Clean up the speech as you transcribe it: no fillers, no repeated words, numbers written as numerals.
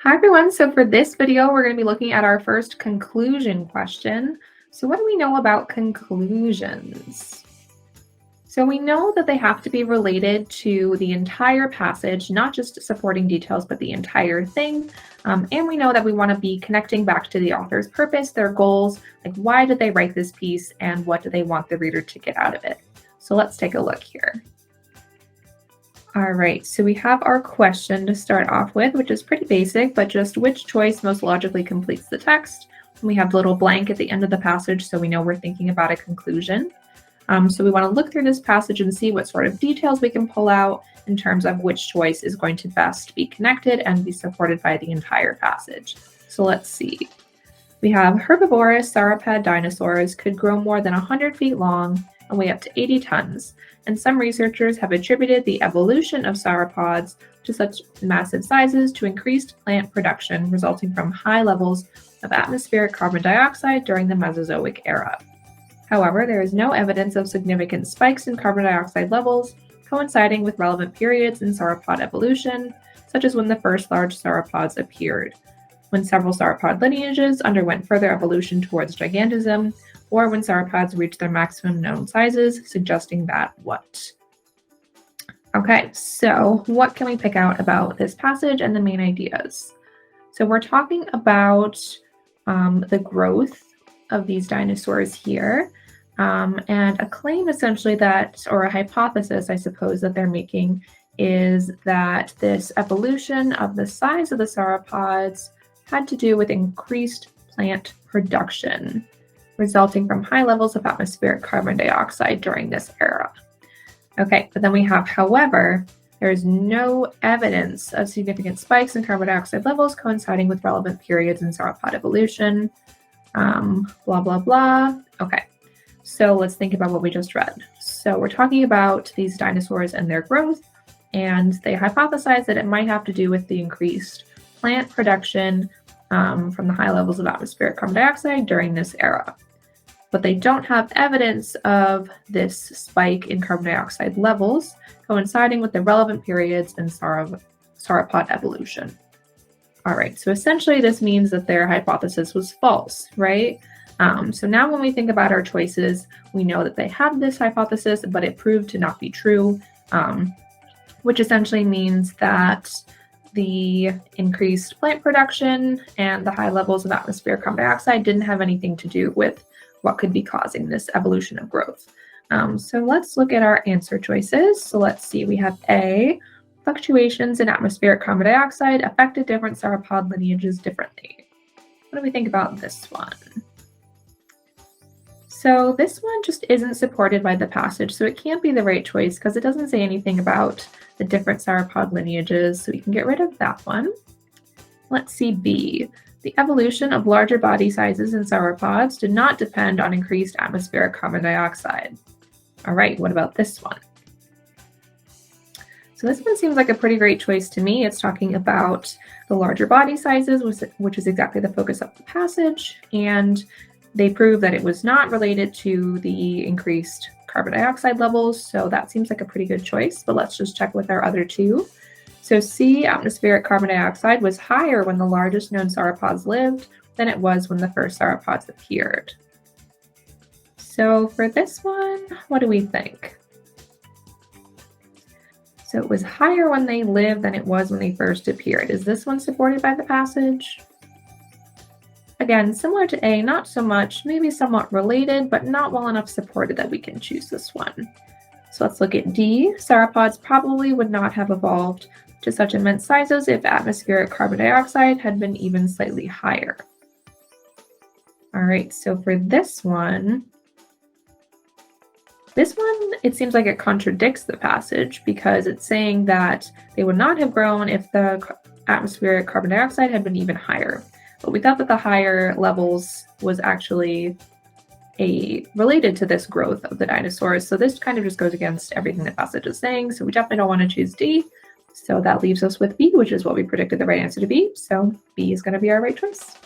Hi everyone, so for this video, we're going to be looking at our first conclusion question. So what do we know about conclusions? So we know that they have to be related to the entire passage, not just supporting details, but the entire thing. And we know that we want to be connecting back to the author's purpose, their goals, like why did they write this piece and what do they want the reader to get out of it? So let's take a look here. All right, so we have our question to start off with, which is pretty basic, but just which choice most logically completes the text. And we have a little blank at the end of the passage, so we know we're thinking about a conclusion. So we want to look through this passage and see what sort of details we can pull out in terms of which choice is going to best be connected and be supported by the entire passage. So let's see. We have herbivorous sauropod dinosaurs could grow more than 100 feet long and weigh up to 80 tons. And some researchers have attributed the evolution of sauropods to such massive sizes to increased plant production resulting from high levels of atmospheric carbon dioxide during the Mesozoic era. However, there is no evidence of significant spikes in carbon dioxide levels coinciding with relevant periods in sauropod evolution, such as when the first large sauropods appeared, when several sauropod lineages underwent further evolution towards gigantism, or when sauropods reached their maximum known sizes, suggesting that what? Okay, so what can we pick out about this passage and the main ideas? So we're talking about the growth of these dinosaurs here, and a claim essentially that, or a hypothesis, I suppose, that they're making is that this evolution of the size of the sauropods had to do with increased plant production, resulting from high levels of atmospheric carbon dioxide during this era. Okay, but then we have, however, there is no evidence of significant spikes in carbon dioxide levels coinciding with relevant periods in sauropod evolution, blah, blah, blah. Okay, so let's think about what we just read. So we're talking about these dinosaurs and their growth, and they hypothesize that it might have to do with the increased plant production from the high levels of atmospheric carbon dioxide during this era. But they don't have evidence of this spike in carbon dioxide levels coinciding with the relevant periods in sauropod evolution. All right, so essentially this means that their hypothesis was false, right? So now when we think about our choices, we know that they had this hypothesis, but it proved to not be true, which essentially means that the increased plant production and the high levels of atmospheric carbon dioxide didn't have anything to do with what could be causing this evolution of growth. So let's look at our answer choices. So let's see, we have A, fluctuations in atmospheric carbon dioxide affected different sauropod lineages differently. What do we think about this one? So this one just isn't supported by the passage, so it can't be the right choice because it doesn't say anything about the different sauropod lineages, so we can get rid of that one. Let's see B. The evolution of larger body sizes in sauropods did not depend on increased atmospheric carbon dioxide. All right, what about this one? So this one seems like a pretty great choice to me. It's talking about the larger body sizes, which is exactly the focus of the passage, and they prove that it was not related to the increased carbon dioxide levels, so that seems like a pretty good choice, but let's just check with our other two. So C, atmospheric carbon dioxide was higher when the largest known sauropods lived than it was when the first sauropods appeared. So for this one, what do we think? So it was higher when they lived than it was when they first appeared. Is this one supported by the passage? Again, similar to A, not so much, maybe somewhat related, but not well enough supported that we can choose this one. So let's look at D. Sauropods probably would not have evolved to such immense sizes if atmospheric carbon dioxide had been even slightly higher. All right, so for this one, it seems like it contradicts the passage because it's saying that they would not have grown if the atmospheric carbon dioxide had been even higher. But we thought that the higher levels was actually related to this growth of the dinosaurs. So this kind of just goes against everything the passage is saying. So we definitely don't want to choose D. So that leaves us with B, which is what we predicted the right answer to be. So B is going to be our right choice.